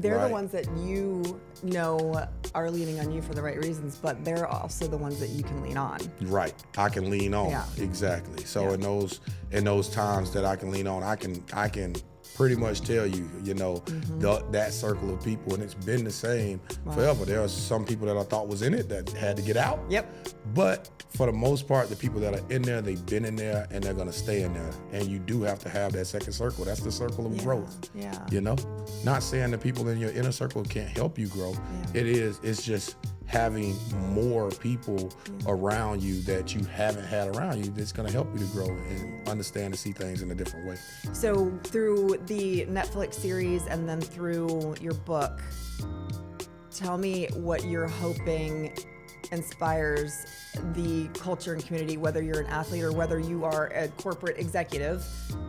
They're right? the ones that you know are leaning on you for the right reasons, but they're also the ones that you can lean on. Right. I can lean on. Yeah. Exactly. So Yeah. in those times that I can lean on, I can pretty much tell you, that circle of people, and it's been the same forever. There are some people that I thought was in it that had to get out. Yep. But for the most part, the people that are in there, they've been in there and they're gonna stay in there. And you do have to have that second circle. That's the circle of growth. Yeah. Not saying the people in your inner circle can't help you grow. Yeah. It's just having more people around you that you haven't had around you that's gonna help you to grow and understand and see things in a different way. So through the Netflix series and then through your book, tell me what you're hoping inspires the culture and community, whether you're an athlete or whether you are a corporate executive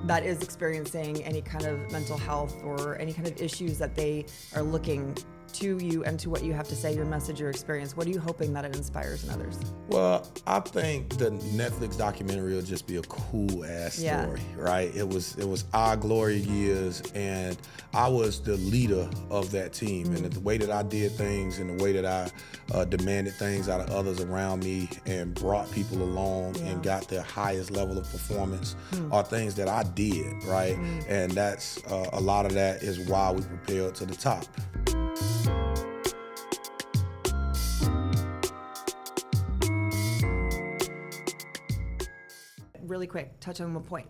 that is experiencing any kind of mental health or any kind of issues that they are looking to you and to what you have to say, your message, your experience. What are you hoping that it inspires in others? Well, I think the Netflix documentary will just be a cool ass story, right? It was our glory years, and I was the leader of that team, and the way that I did things and the way that I demanded things out of others around me and brought people along and got their highest level of performance are things that I did, right? And that's a lot of that is why we propelled to the top. Really quick, touch on one point.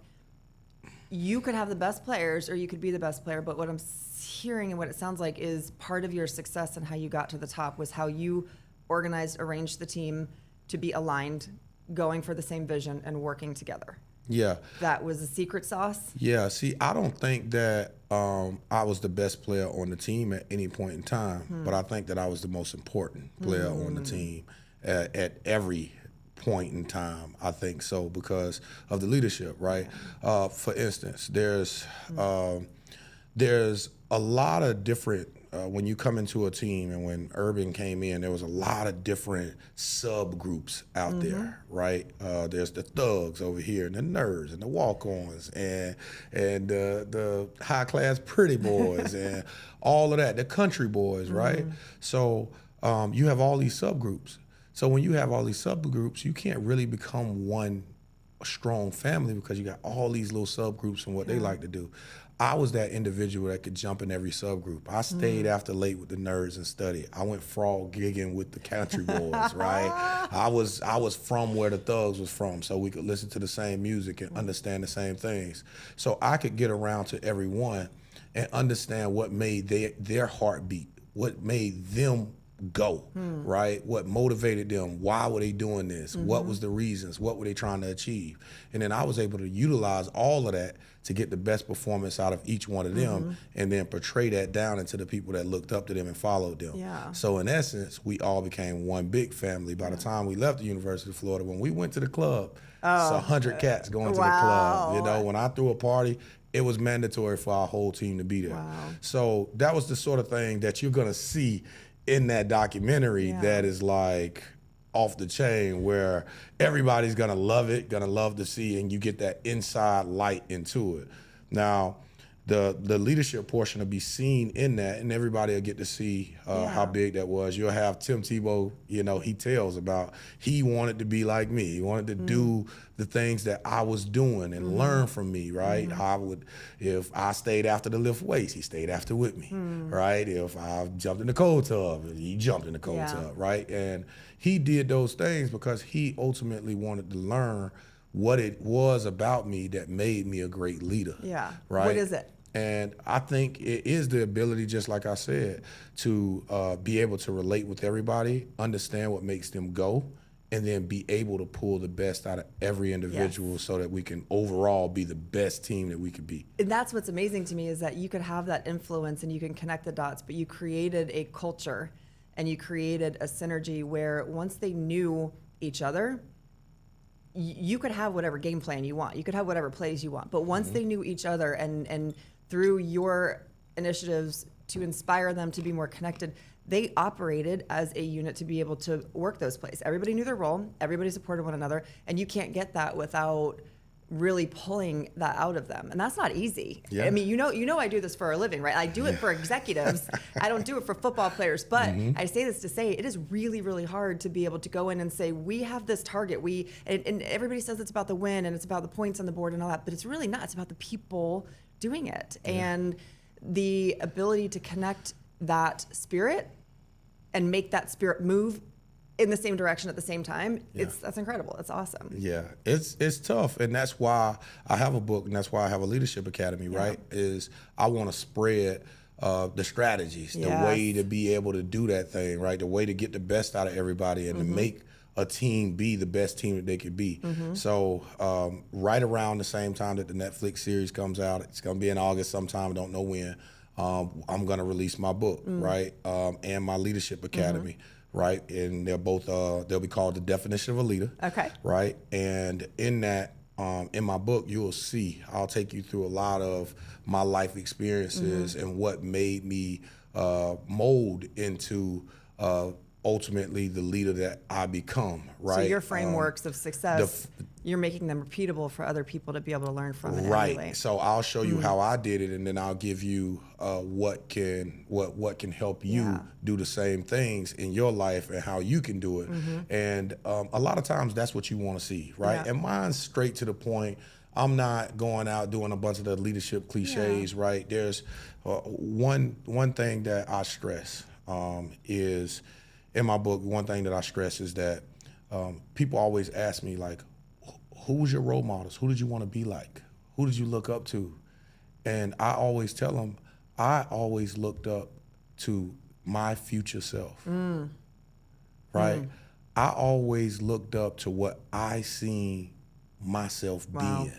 You could have the best players or you could be the best player, but what I'm hearing and what it sounds like is part of your success and how you got to the top was how you organized, arranged the team to be aligned, going for the same vision and working together. Yeah. That was the secret sauce? Yeah, see, I don't think that I was the best player on the team at any point in time, but I think that I was the most important player on the team at every point in time. I think so because of the leadership, right? For instance, there's a lot of different when you come into a team, and when Urban came in, there was a lot of different subgroups out there, right? There's the thugs over here, and the nerds, and the walk-ons, and the high-class pretty boys, and all of that, the country boys, right? So you have all these subgroups. So when you have all these subgroups, you can't really become one strong family because you got all these little subgroups and what they like to do. I was that individual that could jump in every subgroup. I stayed after late with the nerds and studied. I went frog gigging with the country boys, right? I was from where the thugs was from, so we could listen to the same music and understand the same things. So I could get around to everyone and understand what made their heart beat, what made them go, right? What motivated them? Why were they doing this? What was the reasons? What were they trying to achieve? And then I was able to utilize all of that to get the best performance out of each one of them and then portray that down into the people that looked up to them and followed them. Yeah. So in essence, we all became one big family. By the time we left the University of Florida, when we went to the club, it's 100 cats going to the club. You know, when I threw a party, it was mandatory for our whole team to be there. Wow. So that was the sort of thing that you're gonna see in that documentary that is like off the chain, where everybody's gonna love it, gonna love to see, and you get that inside light into it. Now, the leadership portion will be seen in that, and everybody will get to see how big that was. You'll have Tim Tebow, you know, he tells about he wanted to be like me. He wanted to do the things that I was doing and learn from me, right? If I stayed after the lift weights, he stayed after with me, right? If I jumped in the cold tub, he jumped in the cold tub, right? And he did those things because he ultimately wanted to learn what it was about me that made me a great leader. Yeah. Right? What is it? And I think it is the ability, just like I said, to be able to relate with everybody, understand what makes them go, and then be able to pull the best out of every individual so that we can overall be the best team that we could be. And that's what's amazing to me is that you could have that influence and you can connect the dots, but you created a culture and you created a synergy where once they knew each other, you could have whatever game plan you want. You could have whatever plays you want. But once they knew each other and through your initiatives to inspire them to be more connected, they operated as a unit to be able to work those plays. Everybody knew their role. Everybody supported one another. And you can't get that without really pulling that out of them. And that's not easy. Yeah. I mean, you know, I do this for a living, right? I do it for executives. I don't do it for football players, but I say this to say it is really, really hard to be able to go in and say, we have this target. And everybody says it's about the win and it's about the points on the board and all that, but it's really not. It's about the people doing it and the ability to connect that spirit and make that spirit move in the same direction at the same time. That's incredible. That's awesome. Yeah, it's tough, and that's why I have a book, and that's why I have a leadership academy. Right? Is I want to spread the strategies, the way to be able to do that thing. Right? The way to get the best out of everybody and to make a team be the best team that they could be. So right around the same time that the Netflix series comes out, it's gonna be in August sometime. I don't know when. I'm gonna release my book, right, and my leadership academy. Right, and they'll both they'll be called The Definition of a Leader. Okay. Right, and in that, in my book, you'll see I'll take you through a lot of my life experiences and what made me mold into ultimately the leader that I become. Right. So your frameworks of success, you're making them repeatable for other people to be able to learn from. Right. So I'll show you how I did it, and then I'll give you what can help you do the same things in your life and how you can do it. And a lot of times that's what you want to see, right? And mine's straight to the point. I'm not going out doing a bunch of the leadership cliches, right? There's one thing that I stress is in my book. One thing that I stress is that people always ask me, like, who was your role models? Who did you want to be like? Who did you look up to? And I always tell them, I always looked up to my future self, right? I always looked up to what I seen myself being,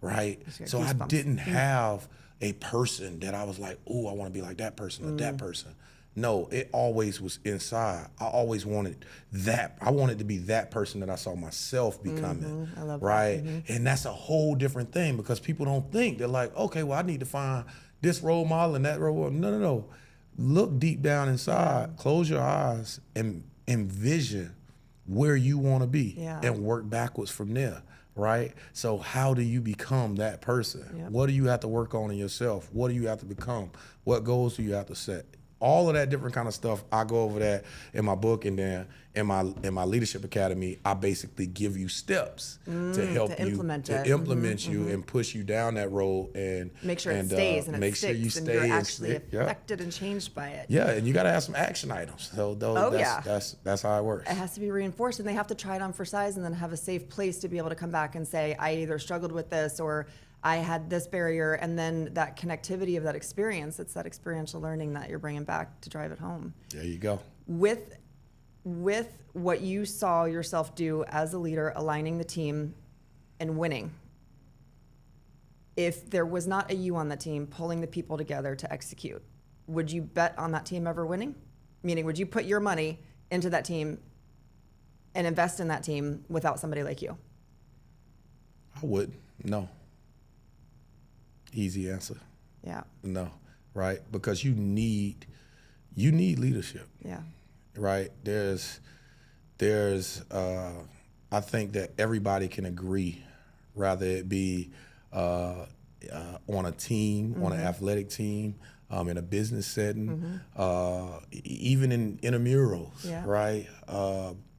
right? So I didn't have a person that I was like, oh, I want to be like that person or that person. No, it always was inside. I always wanted that. I wanted to be that person that I saw myself becoming, I love right? that. And that's a whole different thing because people don't think. They're like, okay, well, I need to find this role model and that role model. No. Look deep down inside, close your eyes, and envision where you want to be and work backwards from there, right? So how do you become that person? What do you have to work on in yourself? What do you have to become? What goals do you have to set? All of that different kind of stuff, I go over that in my book, and then in my leadership academy, I basically give you steps to help you implement you and push you down that road and make sure it stays and make it sure you sticks stay and you're actually affected and changed by it. Yeah, and you got to have some action items. So that's how it works. It has to be reinforced, and they have to try it on for size, and then have a safe place to be able to come back and say, I either struggled with this or I had this barrier, and then that connectivity of that experience, it's that experiential learning that you're bringing back to drive it home. There you go. With what you saw yourself do as a leader, aligning the team and winning, if there was not a you on the team pulling the people together to execute, would you bet on that team ever winning? Meaning, would you put your money into that team and invest in that team without somebody like you? I would. No. Easy answer. Yeah. No, right? Because you need leadership. Yeah. Right? There's I think that everybody can agree, rather it be on a team, on an athletic team, in a business setting, even in intramurals, right?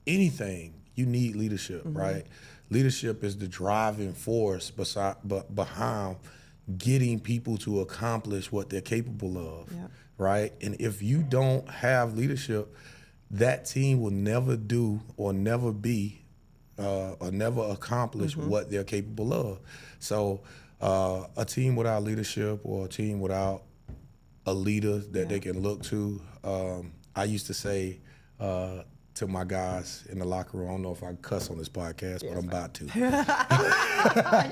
Anything, you need leadership, right? Leadership is the driving force behind getting people to accomplish what they're capable of, right? And if you don't have leadership, that team will never do or never be or never accomplish what they're capable of. So a team without leadership or a team without a leader that they can look to, I used to say to my guys in the locker room, I don't know if I can cuss on this podcast, but I'm about to. You're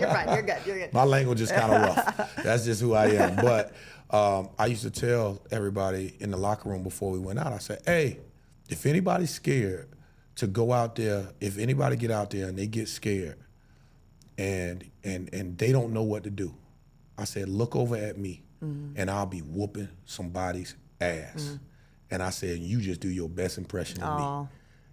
fine. You're good. You're good. My language is kind of rough. That's just who I am. But I used to tell everybody in the locker room before we went out, I said, hey, if anybody's scared to go out there, if anybody get out there and they get scared and they don't know what to do, I said, look over at me and I'll be whooping somebody's ass. And I said, you just do your best impression of me.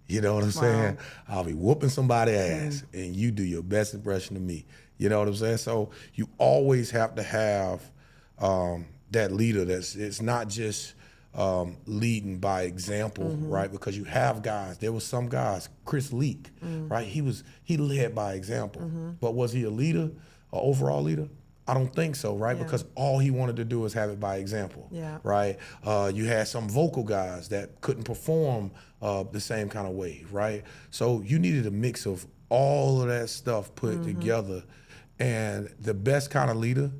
You know what I'm saying? I'll be whooping somebody's ass and you do your best impression of me. You know what I'm saying? So you always have to have that leader it's not just leading by example, right? Because you have guys. There was some guys, Chris Leak, right? He led by example, but was he a leader, an overall leader? I don't think so, right? Yeah. Because all he wanted to do was have it by example, Yeah. right? You had some vocal guys that couldn't perform the same kind of way, right? So you needed a mix of all of that stuff put together, and the best kind of leader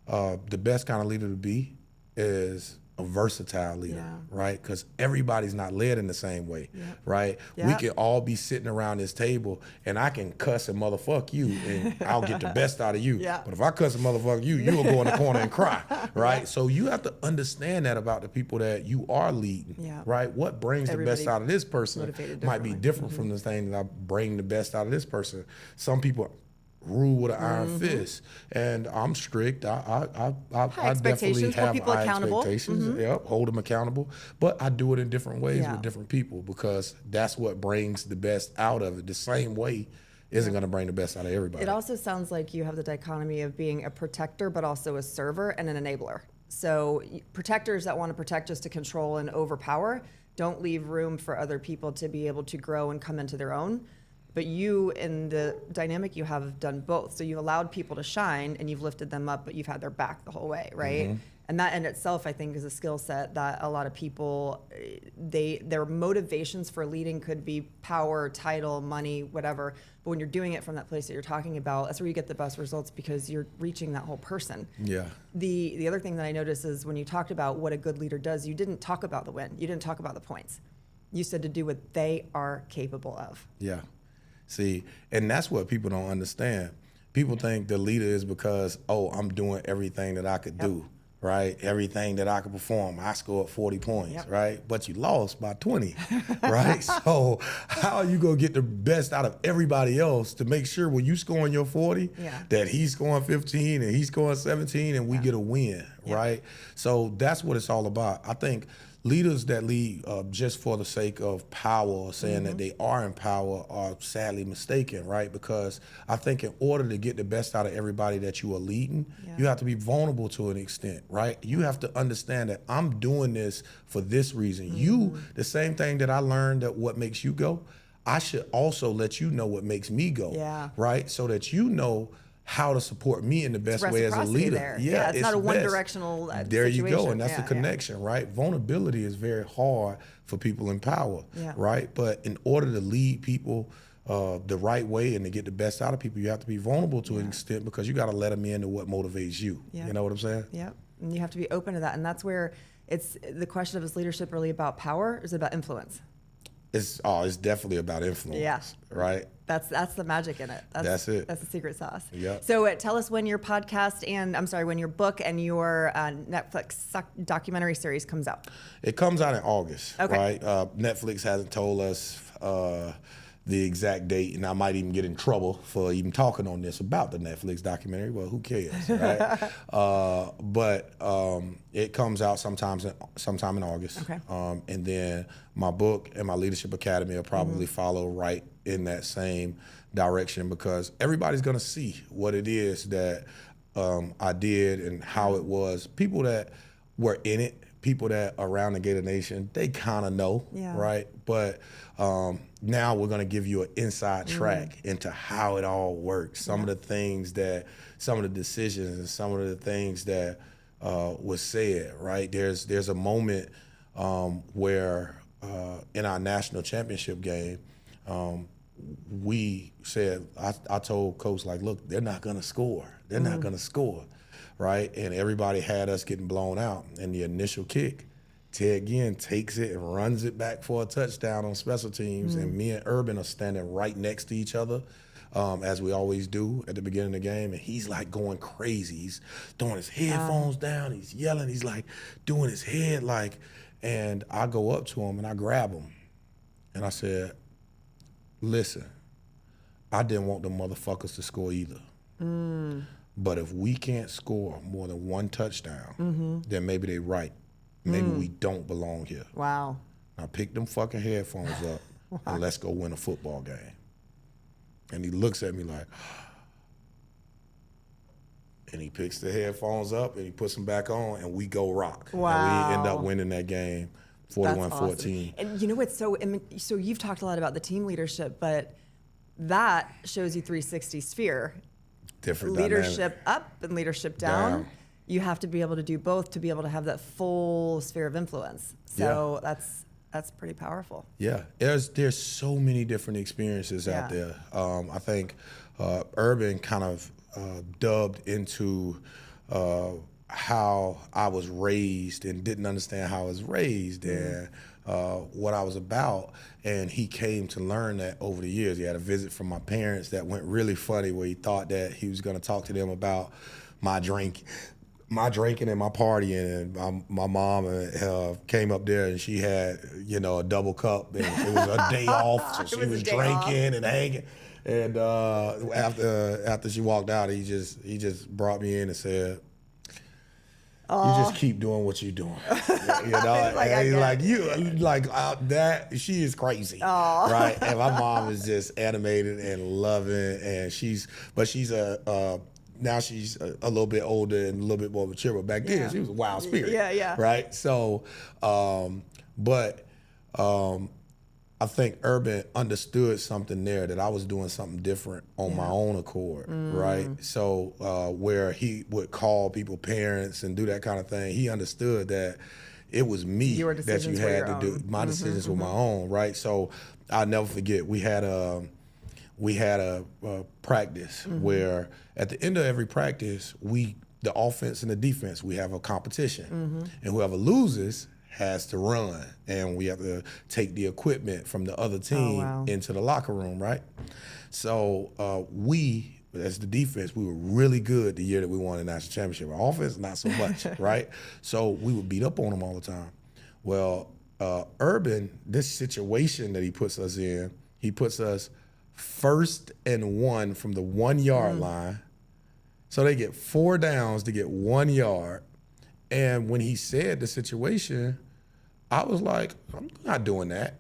to be is a versatile leader, Yeah. right? Because everybody's not led in the same way, Yeah. right? Yeah. We can all be sitting around this table, and I can cuss and motherfuck you, and I'll get the best out of you. Yeah. But if I cuss and motherfuck you, you'll go in the corner and cry, right? So you have to understand that about the people that you are leading, Yeah. right? What brings Everybody the best out of this person motivated might be differently. different from the thing that I bring the best out of this person. Some people rule with an iron fist, and I'm strict. I definitely expectations, hold have people high accountable. expectations. Yep, hold them accountable. But I do it in different ways Yeah. with different people because that's what brings the best out of it. The same way isn't going to bring the best out of everybody. It also sounds like you have the dichotomy of being a protector, but also a server and an enabler. So protectors that want to protect just to control and overpower don't leave room for other people to be able to grow and come into their own. But you, in the dynamic you have done both. So you've allowed people to shine and you've lifted them up, but you've had their back the whole way, right? And that in itself, I think, is a skill set that a lot of people, their motivations for leading could be power, title, money, whatever. But when you're doing it from that place that you're talking about, that's where you get the best results because you're reaching that whole person. Yeah. The other thing that I noticed is when you talked about what a good leader does, you didn't talk about the win. You didn't talk about the points. You said to do what they are capable of. Yeah. See, and that's what people don't understand. People think the leader is because, I'm doing everything that I could do, right? Everything that I could perform. I scored 40 points, right? But you lost by 20, right? So how are you going to get the best out of everybody else to make sure when you scoring your 40 that he's scoring 15 and he's scoring 17 and we get a win, right? So that's what it's all about. I think leaders that lead just for the sake of power or saying that they are in power are sadly mistaken, right? Because I think in order to get the best out of everybody that you are leading, you have to be vulnerable to an extent, right? You have to understand that I'm doing this for this reason. You, the same thing that I learned that what makes you go, I should also let you know what makes me go, right? So that you know how to support me in the best way as a leader. There. Yeah, it's not a one-directional There situation. you go, and that's the connection, right? Vulnerability is very hard for people in power, right? But in order to lead people the right way and to get the best out of people, you have to be vulnerable to an extent because you got to let them into what motivates you. You know what I'm saying? Yep, and you have to be open to that, and that's where it's the question of is leadership really about power or is it about influence? It's definitely about influence, right? That's the magic in it. That's it. That's the secret sauce. Yep. So tell us when your podcast when your book and your Netflix documentary series comes out. It comes out in August, okay. Right? Netflix hasn't told us the exact date, and I might even get in trouble for even talking on this about the Netflix documentary. Well, who cares, right? But it comes out sometime in August. Okay. And then my book and my Leadership Academy will probably follow right in that same direction because everybody's going to see what it is that I did and how it was. People that were in it, people that are around the Gator Nation, they kind of know, right? But now we're going to give you an inside track into how it all works. Some of the things some of the decisions and some of the things that was said, right? There's a moment where in our national championship game, we said, I told Coach, like, look, they're not going to score. They're not going to score, right? And everybody had us getting blown out. And the initial kick, Ted Ginn takes it and runs it back for a touchdown on special teams. And me and Urban are standing right next to each other, as we always do at the beginning of the game. And he's like going crazy. He's throwing his headphones down. He's yelling. He's like doing his head like, and I go up to him and I grab him. And I said, listen, I didn't want the motherfuckers to score either. But if we can't score more than one touchdown, then maybe they right. Maybe we don't belong here. Wow. Now pick them fucking headphones up and let's go win a football game. And he looks at me like, and he picks the headphones up and he puts them back on, and we go rock. Wow. And we end up winning that game 41-14. Awesome. And you know what's so you've talked a lot about the team leadership, but that shows you 360 sphere. Different leadership dynamic. up and leadership down. You have to be able to do both to be able to have that full sphere of influence. So that's pretty powerful. Yeah, there's so many different experiences out there. I think Urban kind of dubbed into how I was raised and didn't understand how I was raised and what I was about. And he came to learn that over the years. He had a visit from my parents that went really funny, where he thought that he was going to talk to them about my drinking and my partying, and my mom came up there and she had, a double cup, and it was a day off, so she was drinking and hanging. And after she walked out, he just brought me in and said, "You just keep doing what you're doing." And he's like, she is crazy, right? And my mom is just animated and loving, and she's now she's a little bit older and a little bit more mature, but back then she was a wild spirit. Right? So, I think Urban understood something there, that I was doing something different on my own accord, right? So where he would call people parents and do that kind of thing, he understood that it was me that you had to do. My decisions were my own, right? So I'll never forget, we had a practice where at the end of every practice, the offense and the defense, we have a competition. And whoever loses has to run, and we have to take the equipment from the other team into the locker room, right? So we, as the defense, we were really good the year that we won the national championship. Our offense, not so much, right? So we would beat up on them all the time. Well, Urban, this situation that he puts us in, he puts us 1st and 1 from the 1 yard line. So they get 4 downs to get 1 yard. And when he said the situation, I was like, I'm not doing that.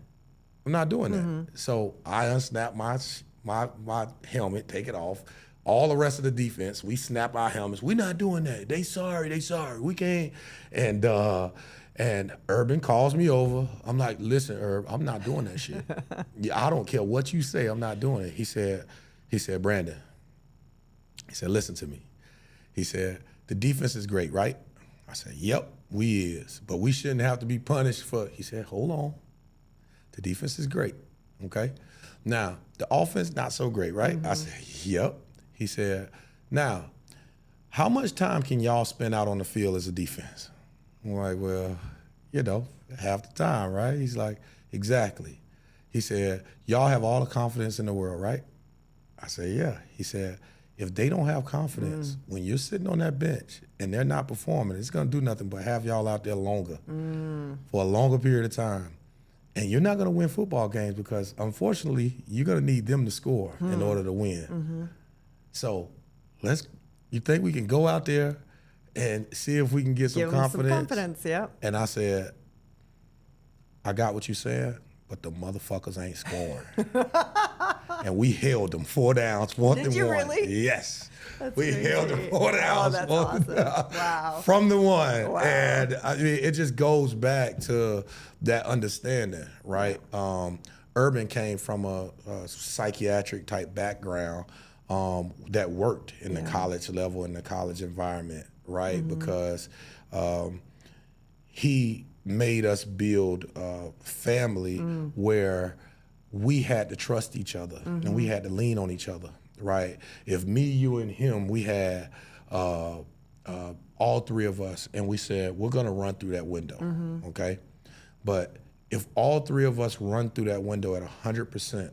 I'm not doing that. So I unsnap my helmet, take it off. All the rest of the defense, we snap our helmets. We're not doing that. They sorry. We can't. And Urban calls me over. I'm like, listen, Herb, I'm not doing that shit. I don't care what you say, I'm not doing it. He said, Brandon, he said, listen to me. He said, the defense is great, right? I said, yep, we is. But we shouldn't have to be punished for, he said, hold on. The defense is great, okay? Now, the offense, not so great, right? I said, yep. He said, now, how much time can y'all spend out on the field as a defense? I'm like, well, half the time, right? He's like, exactly. He said, y'all have all the confidence in the world, right? I said, yeah. He said, if they don't have confidence, when you're sitting on that bench and they're not performing, it's going to do nothing but have y'all out there longer for a longer period of time. And you're not going to win football games because, unfortunately, you're going to need them to score in order to win. So you think we can go out there and see if we can get some confidence? Some confidence, yeah. And I said, I got what you said, but the motherfuckers ain't scoring. And we held them 4 downs, 4th and 1. Did you really? Yes. That's we crazy. held them 4 downs, that's 4th awesome. Wow. from the 1. Wow. And I mean, it just goes back to that understanding, right? Urban came from a psychiatric type background that worked in the college level, in the college environment, right? Because he made us build a family where we had to trust each other and we had to lean on each other, right? If me, you, and him, we had all 3 of us, and we said, we're gonna run through that window, okay? But if all 3 of us run through that window at 100%,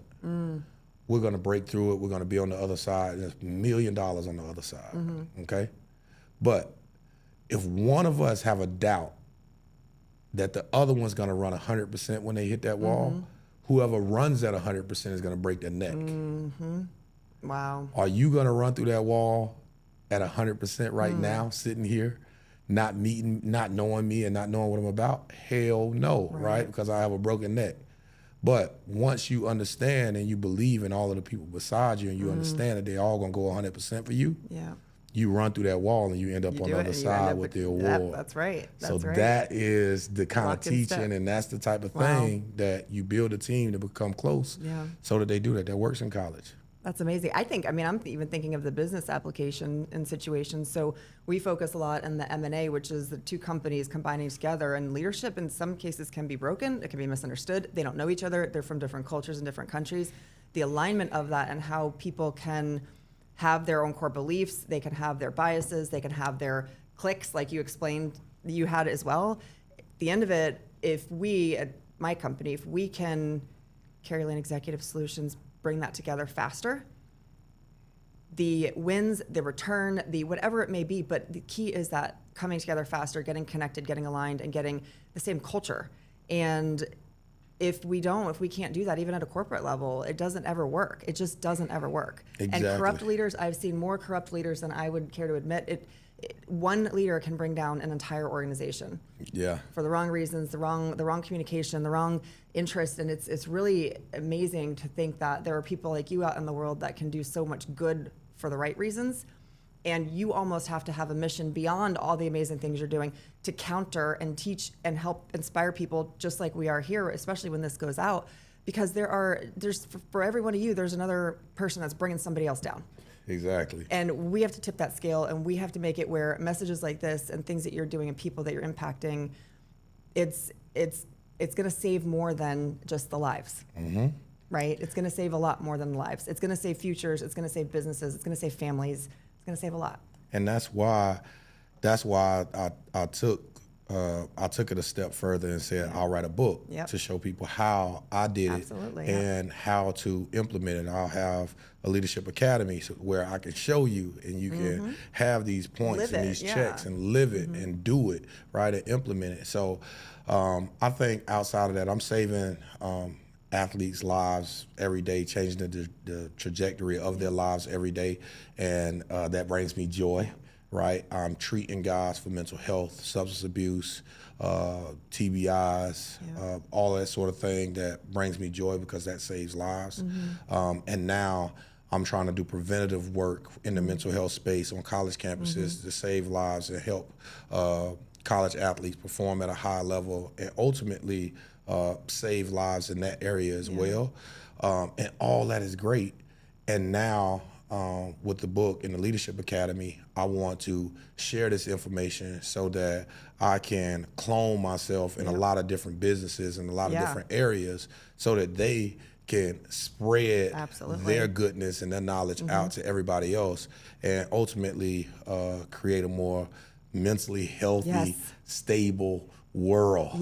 we're gonna break through it, we're gonna be on the other side, there's $1 million on the other side, okay? But if one of us have a doubt that the other one's gonna run 100% when they hit that wall, whoever runs at 100% is gonna break their neck. Wow. Are you gonna run through that wall at 100% right now, sitting here, not knowing me and not knowing what I'm about? Hell no, right? Because I have a broken neck. But once you understand and you believe in all of the people beside you and you understand that they're all gonna go 100% for you, you run through that wall and you end up You on do the it other and you end side up with the Yep, award. that's right. So That's right. that is the kind of Lock and step. teaching, and that's the type of Wow. thing that you build a team to become close. Yeah. So that they do that. That works in college. That's amazing. I'm even thinking of the business application in situations. So we focus a lot on the M&A, which is the two companies combining together, and leadership in some cases can be broken. It can be misunderstood. They don't know each other. They're from different cultures and different countries. The alignment of that and how people can have their own core beliefs, they can have their biases, they can have their cliques, like you explained you had as well. At the end of it, if we, at my company, if we can, Keri Laine Executive Solutions, bring that together faster, the wins, the return, the whatever it may be, but the key is that coming together faster, getting connected, getting aligned, and getting the same culture. And if we can't do that, even at a corporate level, it doesn't ever work. It just doesn't ever work. Exactly. And corrupt leaders, I've seen more corrupt leaders than I would care to admit. One leader can bring down an entire organization. Yeah. For the wrong reasons, the wrong communication, the wrong interest, and it's really amazing to think that there are people like you out in the world that can do so much good for the right reasons, and you almost have to have a mission beyond all the amazing things you're doing to counter and teach and help inspire people, just like we are here, especially when this goes out, because there's for every one of you, there's another person that's bringing somebody else down. Exactly. And we have to tip that scale, and we have to make it where messages like this and things that you're doing and people that you're impacting, it's going to save more than just the lives. Mm-hmm. Right? It's going to save a lot more than lives. It's going to save futures. It's going to save businesses. It's going to save families. It's going to save a lot. And that's why I took it a step further and said, I'll write a book to show people how I did Absolutely, it and how to implement it. I'll have a leadership academy where I can show you, and you can have these points and these checks and live it and do it, right, and implement it. So I think outside of that, I'm saving athletes' lives every day, changing the trajectory of their lives every day, and that brings me joy. Right, I'm treating guys for mental health, substance abuse, TBIs, all that sort of thing. That brings me joy because that saves lives. And now I'm trying to do preventative work in the mental health space on college campuses to save lives and help college athletes perform at a high level and ultimately save lives in that area as well. And all that is great. And now, with the book and the Leadership Academy, I want to share this information so that I can clone myself in a lot of different businesses and a lot of different areas so that they can spread their goodness and their knowledge out to everybody else and ultimately create a more mentally healthy, stable world.